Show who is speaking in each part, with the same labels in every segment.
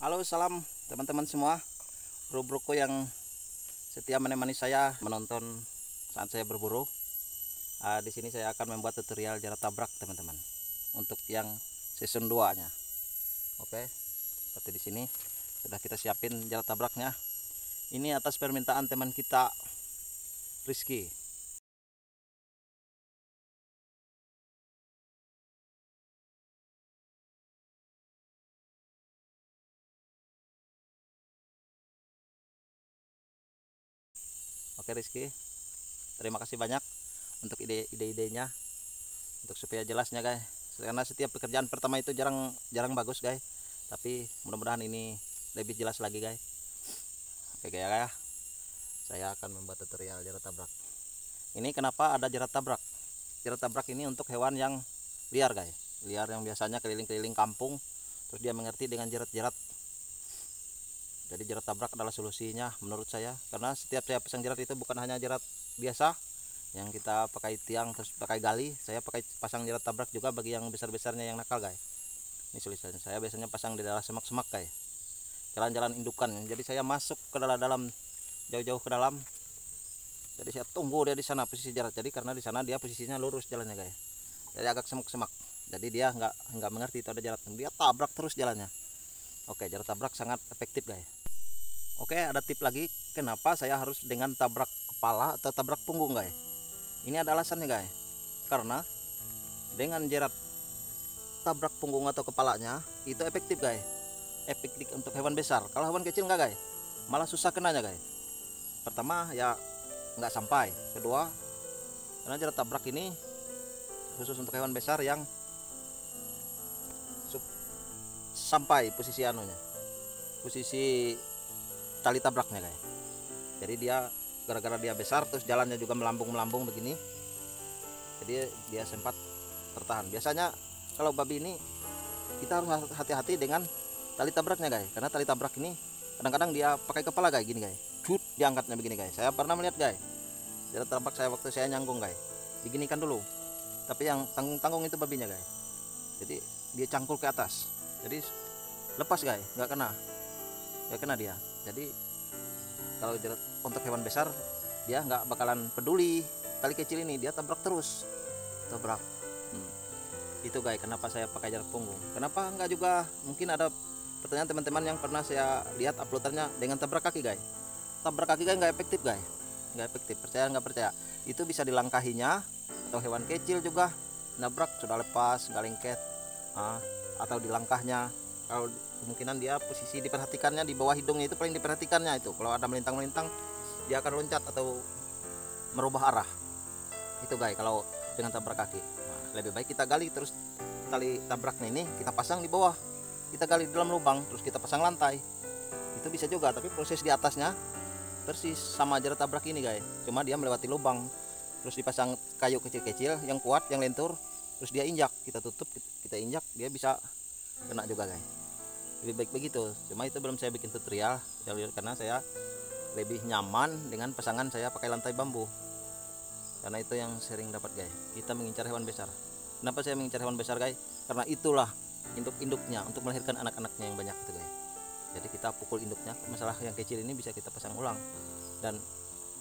Speaker 1: Halo, salam teman-teman semua, bro-broku yang setia menemani saya menonton saat saya berburu. Di sini saya akan membuat tutorial jarak tabrak teman-teman untuk yang season 2-nya. Oke, seperti di sini sudah kita siapin jarak tabraknya. Ini atas permintaan teman kita Rizky. Oke Rizky, terima kasih banyak untuk ide-idenya, untuk supaya jelasnya guys, karena setiap pekerjaan pertama itu jarang bagus guys, tapi mudah-mudahan ini lebih jelas lagi guys. Oke ya, saya akan membuat tutorial jarak tabrak. Ini kenapa ada jarak tabrak? Jarak tabrak ini untuk hewan yang liar guys, liar yang biasanya keliling-keliling kampung, terus dia mengerti dengan jerat-jerat. Jadi jarak tabrak adalah solusinya menurut saya, karena setiap saya pasang jerat itu bukan hanya jerat biasa yang kita pakai tiang terus pakai gali, saya pakai pasang jerat tabrak juga bagi yang besar-besarnya yang nakal guys. Ini solusinya, saya biasanya pasang di dalam semak-semak guys, jalan-jalan indukan. Jadi saya masuk ke dalam jauh-jauh ke dalam, jadi saya tunggu dia di sana posisi jarak. Jadi karena di sana dia posisinya lurus jalannya guys, jadi agak semak-semak, jadi dia nggak mengerti itu ada jarak, dia tabrak terus jalannya. Oke, jarak tabrak sangat efektif guys. Oke, ada tip lagi kenapa saya harus dengan tabrak kepala atau tabrak punggung guys. Ini ada alasannya guys, karena dengan jerat tabrak punggung atau kepalanya itu efektif guys, efektif untuk hewan besar. Kalau hewan kecil enggak guys, malah susah kenanya guys. Pertama ya nggak sampai, kedua karena jerat tabrak ini khusus untuk hewan besar yang sampai posisi anunya, posisi tali tabraknya guys. Jadi dia gara-gara dia besar terus jalannya juga melambung begini, jadi dia sempat tertahan. Biasanya kalau babi ini kita harus hati-hati dengan tali tabraknya guys, karena tali tabrak ini kadang-kadang dia pakai kepala guys, gini guys, cut diangkatnya begini guys. Saya pernah melihat guys, jarak tabrak saya waktu saya nyangkung guys, diginikan dulu, tapi yang tanggung-tanggung itu babinya guys, jadi dia cangkul ke atas, jadi lepas guys, nggak kena dia. Jadi kalau jerat untuk hewan besar dia nggak bakalan peduli tali kecil ini, dia tabrak terus, tabrak. Itu guys kenapa saya pakai jarak punggung. Kenapa enggak juga, mungkin ada pertanyaan teman-teman yang pernah saya lihat uploadannya dengan tabrak kaki guys. Tabrak kaki guys nggak efektif guys, nggak efektif, percaya nggak percaya. Itu bisa dilangkahinya, atau hewan kecil juga nabrak sudah lepas nggak lengket, atau di langkahnya. Kalau kemungkinan dia posisi diperhatikannya di bawah hidungnya itu paling diperhatikannya itu, kalau ada melintang-melintang dia akan loncat atau merubah arah. Itu guys kalau dengan tabrak kaki. Lebih baik kita gali terus tali tabraknya ini kita pasang di bawah, kita gali di dalam lubang terus kita pasang lantai, itu bisa juga. Tapi proses di atasnya persis sama jarak tabrak ini guys, cuma dia melewati lubang terus dipasang kayu kecil-kecil yang kuat yang lentur, terus dia injak, kita tutup, kita injak, dia bisa kena juga guys. Lebih baik begitu, cuma itu belum saya bikin tutorial karena saya lebih nyaman dengan pasangan saya pakai lantai bambu, karena itu yang sering dapat guys, kita mengincar hewan besar. Kenapa saya mengincar hewan besar guys? Karena itulah induk-induknya untuk melahirkan anak-anaknya yang banyak itu guys. Jadi kita pukul induknya, masalah yang kecil ini bisa kita pasang ulang. Dan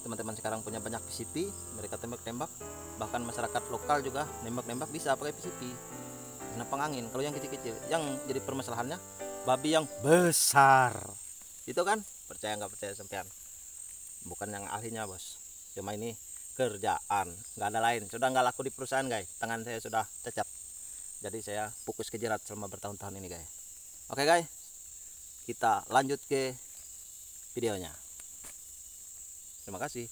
Speaker 1: teman-teman sekarang punya banyak PCP, mereka tembak-tembak, bahkan masyarakat lokal juga nembak-nembak bisa pakai PCP karena pengangin. Kalau yang kecil-kecil, yang jadi permasalahannya babi yang besar itu kan, percaya nggak percaya sampean, bukan yang ahlinya bos, cuma ini kerjaan, nggak ada lain. Sudah nggak laku di perusahaan guys, tangan saya sudah cacat, jadi saya fokus ke jerat selama bertahun-tahun ini guys. Oke guys, kita lanjut ke videonya. Terima kasih.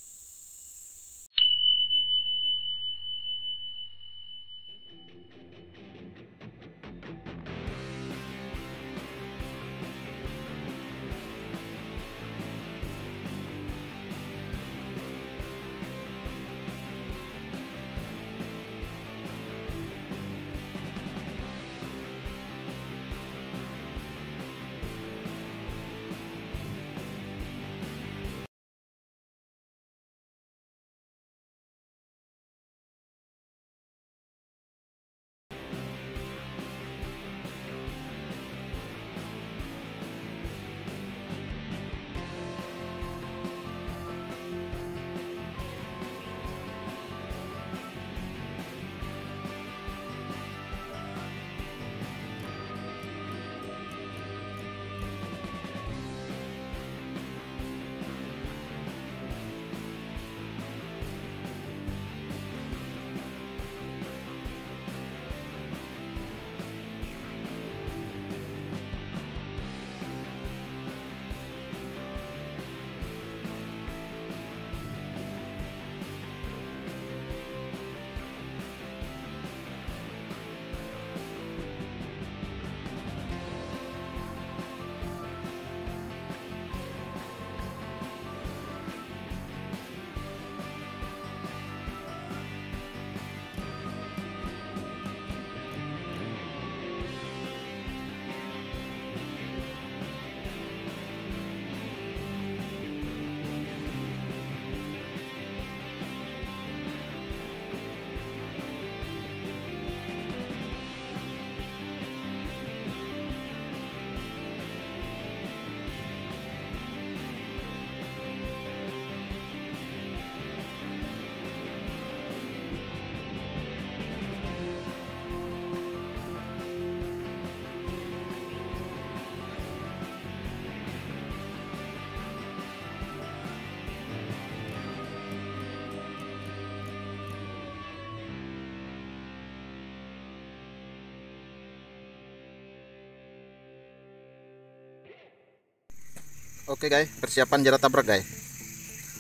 Speaker 1: Oke guys, persiapan jarak tabrak guys.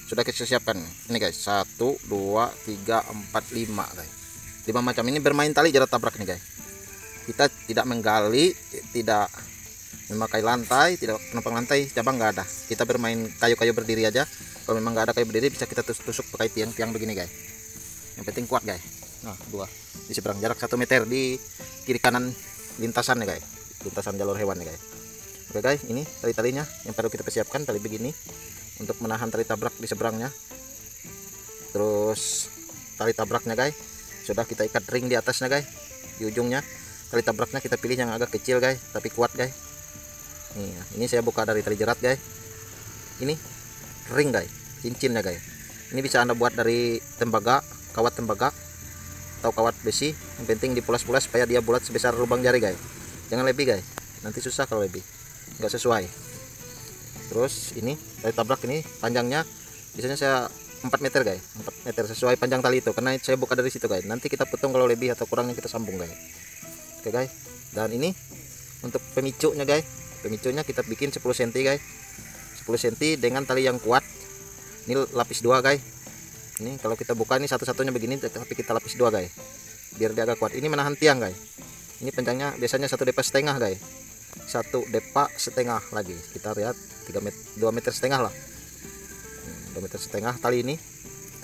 Speaker 1: Sudah kita siapkan. Ini guys, 1 2 3 4 5 guys. 5 macam ini bermain tali jarak tabrak nih guys. Kita tidak menggali, tidak memakai lantai, tidak penumpang lantai, cabang nggak ada. Kita bermain kayu-kayu berdiri aja. Kalau memang nggak ada kayu berdiri, bisa kita tusuk-tusuk pakai tiang-tiang begini guys. Yang penting kuat guys. Nah, 2 di seberang, jarak 1 meter di kiri kanan lintasan nih guys. Lintasan jalur hewan nih guys. Oke guys, ini tali-talinya yang perlu kita persiapkan, tali begini untuk menahan tali tabrak di seberangnya. Terus tali tabraknya guys, sudah kita ikat ring di atasnya guys. Di ujungnya tali tabraknya kita pilih yang agak kecil guys, tapi kuat guys. Ini saya buka dari tali jerat guys. Ini ring guys, cincinnya guys. Ini bisa Anda buat dari tembaga, kawat tembaga atau kawat besi. Yang penting dipulas-pulas supaya dia bulat sebesar lubang jari guys. Jangan lebih guys, nanti susah kalau lebih, nggak sesuai. Terus ini tali tabrak ini panjangnya biasanya saya 4 meter guys, 4 meter sesuai panjang tali itu, karena saya buka dari situ guys. Nanti kita potong kalau lebih atau kurangnya kita sambung guys. Oke guys, dan ini untuk pemicunya guys. Pemicunya kita bikin 10 cm guys, 10 cm dengan tali yang kuat. Ini lapis 2 guys. Ini kalau kita buka ini satu-satunya begini, tapi kita lapis 2 guys, biar dia agak kuat. Ini menahan tiang guys. Ini panjangnya biasanya 1 depa setengah guys, 1 depa setengah lagi, kita lihat 2 meter setengah lah, 2 meter setengah tali ini.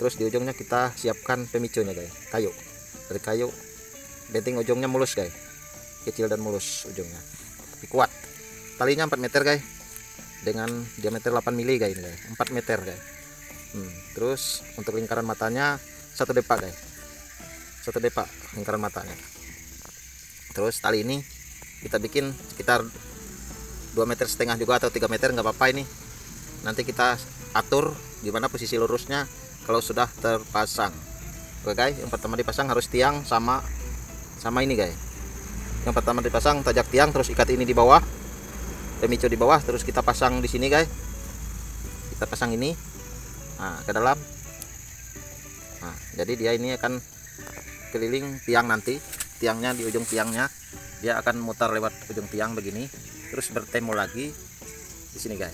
Speaker 1: Terus di ujungnya kita siapkan pemicunya guys, kayu, dari kayu. Penting ujungnya mulus guys, kecil dan mulus ujungnya, tapi kuat. Talinya 4 meter guys, dengan diameter 8 mili guys, 4 meter guys. Terus untuk lingkaran matanya 1 depa guys, 1 depa lingkaran matanya. Terus tali ini kita bikin sekitar 2 meter setengah juga atau 3 meter, nggak apa-apa. Ini nanti kita atur di mana posisi lurusnya kalau sudah terpasang. Oke guys, yang pertama dipasang harus tiang sama ini guys. Yang pertama dipasang tajak tiang, terus ikat ini di bawah, pemicu di bawah, terus kita pasang di sini guys. Kita pasang ini ke dalam. Nah, jadi dia ini akan keliling tiang nanti. Tiangnya di ujung tiangnya dia akan mutar lewat ujung tiang begini, terus bertemu lagi di sini guys.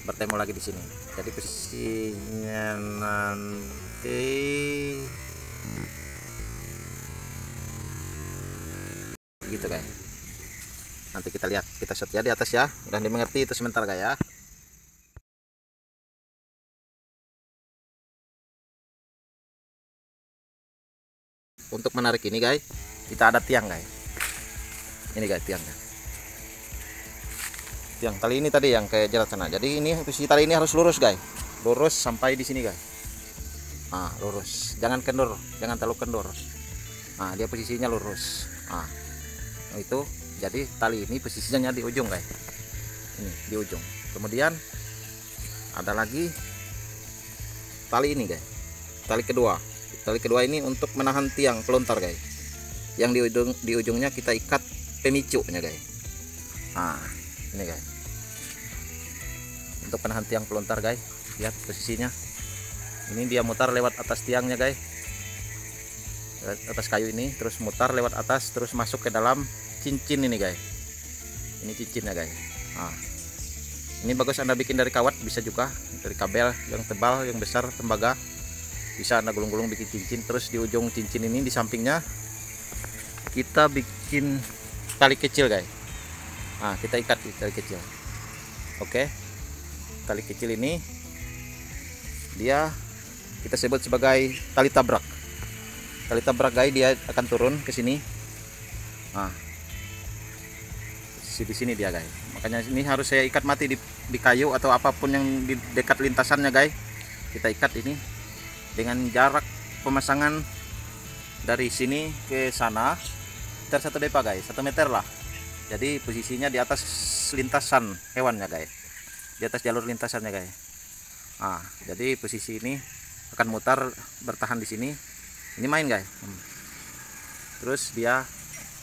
Speaker 1: Bertemu lagi di sini. Jadi posisinya nanti gitu guys. Nanti kita lihat, kita shot ya di atas ya. Udah dimengerti itu sebentar guys ya. Untuk menarik ini guys, kita ada tiang guys. Ini guys tiangnya. Tiang tali ini tadi yang kayak jerat sana. Jadi ini posisi tali ini harus lurus guys. Lurus sampai di sini guys. Lurus. Jangan kendur, jangan terlalu kendur. Dia posisinya lurus. Itu. Jadi tali ini posisinya di ujung guys. Ini di ujung. Kemudian ada lagi tali ini guys. Tali kedua. Tali kedua ini untuk menahan tiang pelontar guys. Yang di ujungnya kita ikat pemicunya guys. Ini guys. Untuk menahan tiang pelontar guys. Lihat posisinya. Ini dia mutar lewat atas tiangnya guys. Lewat atas kayu ini, terus mutar lewat atas, terus masuk ke dalam cincin ini guys. Ini cincinnya guys. Ini bagus Anda bikin dari kawat, bisa juga dari kabel yang tebal, yang besar, tembaga. Bisa Anda gulung-gulung bikin cincin. Terus di ujung cincin ini, di sampingnya kita bikin tali kecil guys. Kita ikat di tali kecil. Oke. Tali kecil ini dia kita sebut sebagai tali tabrak. Tali tabrak guys, dia akan turun ke sini. Di sini dia guys. Makanya ini harus saya ikat mati di kayu atau apapun yang di dekat lintasannya guys. Kita ikat ini dengan jarak pemasangan dari sini ke sana sekitar 1 depa guys, 1 meter lah. Jadi posisinya di atas lintasan hewannya guys, di atas jalur lintasannya guys. Jadi posisi ini akan mutar bertahan di sini. Ini main guys. Terus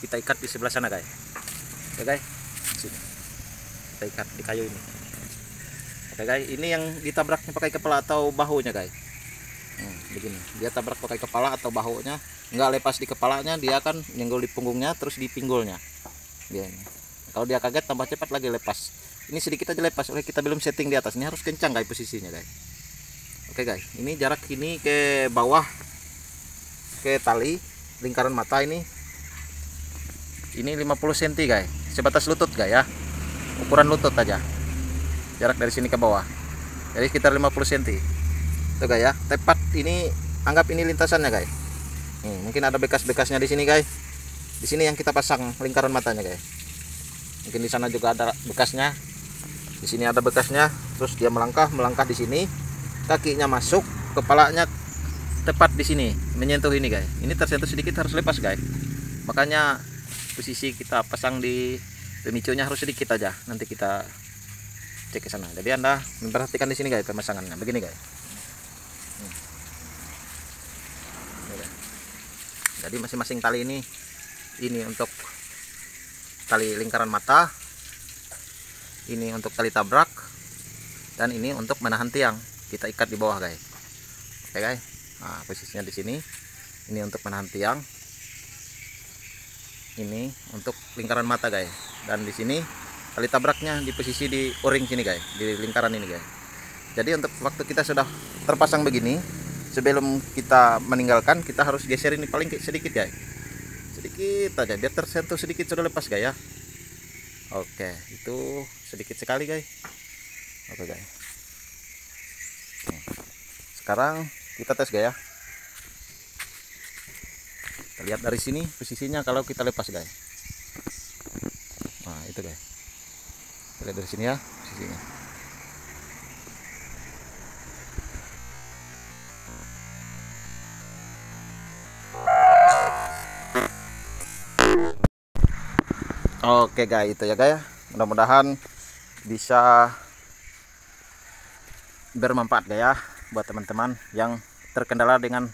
Speaker 1: kita ikat di sebelah sana guys. Oke guys, sini kita ikat di kayu ini. Oke guys, ini yang ditabraknya pakai kepala atau bahunya guys. Begini, dia tabrak pakai kepala atau bahunya, nggak lepas di kepalanya, dia akan nyenggol di punggungnya, terus di pinggulnya. Kalau dia kaget tambah cepat lagi lepas. ini sedikit aja lepas, oleh kita belum setting di atas. Ini harus kencang guys posisinya guys. Oke guys, ini jarak ini ke bawah ke tali lingkaran mata ini 50 cm guys, sebatas lutut guys ya, ukuran lutut aja jarak dari sini ke bawah, jadi sekitar 50 cm tuh guys ya. Tepat ini, anggap ini lintasannya guys. Nih, mungkin ada bekas-bekasnya di sini guys. Di sini yang kita pasang lingkaran matanya guys. Mungkin di sana juga ada bekasnya. Di sini ada bekasnya. Terus dia melangkah di sini. Kakinya masuk, kepalanya tepat di sini, menyentuh ini guys. Ini tersentuh sedikit harus lepas guys. Makanya posisi kita pasang di pemicunya harus sedikit aja. Nanti kita cek ke sana. Jadi Anda memperhatikan di sini guys pemasangannya. Begini guys. Jadi masing-masing tali ini untuk tali lingkaran mata, ini untuk tali tabrak, dan ini untuk menahan tiang. Kita ikat di bawah guys. Oke guys. Nah, posisinya di sini. Ini untuk menahan tiang. Ini untuk lingkaran mata guys. Dan di sini tali tabraknya di posisi di o-ring sini guys, di lingkaran ini guys. Jadi untuk waktu kita sudah terpasang begini, sebelum kita meninggalkan, kita harus geser ini paling sedikit guys, sedikit aja biar tersentuh sedikit, sudah lepas guys ya. Oke, itu sedikit sekali guys. Oke guys, sekarang kita tes guys ya. Kita lihat dari sini posisinya kalau kita lepas guys. Nah itu guys, kita lihat dari sini ya posisinya. Oke guys, itu ya guys ya. Mudah-mudahan bisa bermanfaat guys ya buat teman-teman yang terkendala dengan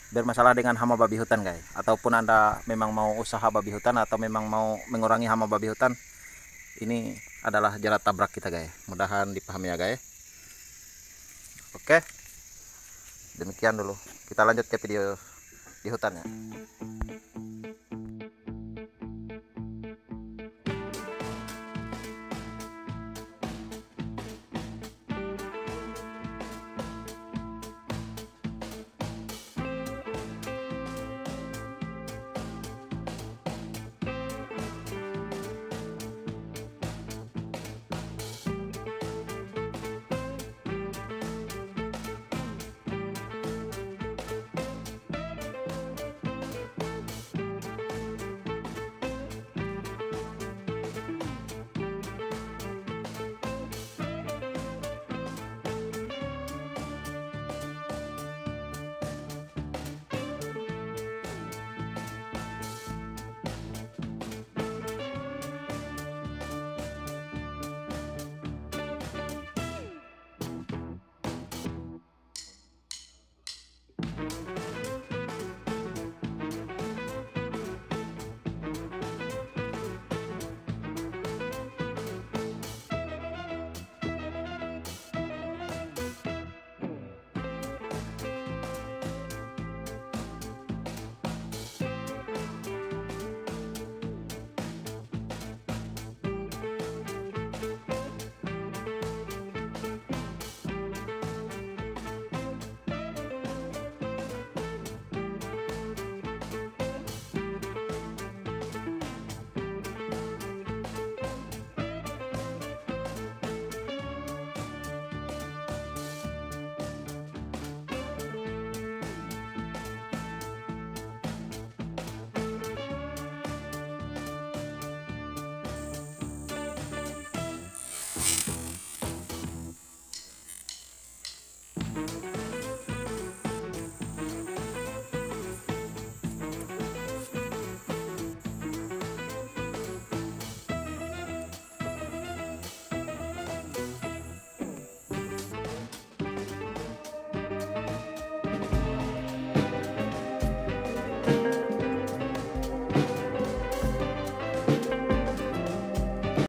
Speaker 1: bermasalah dengan hama babi hutan guys, ataupun Anda memang mau usaha babi hutan atau memang mau mengurangi hama babi hutan. Ini adalah jarak tabrak kita guys. Mudahan dipahami ya guys. Oke. Demikian dulu. Kita lanjut ke video di hutannya.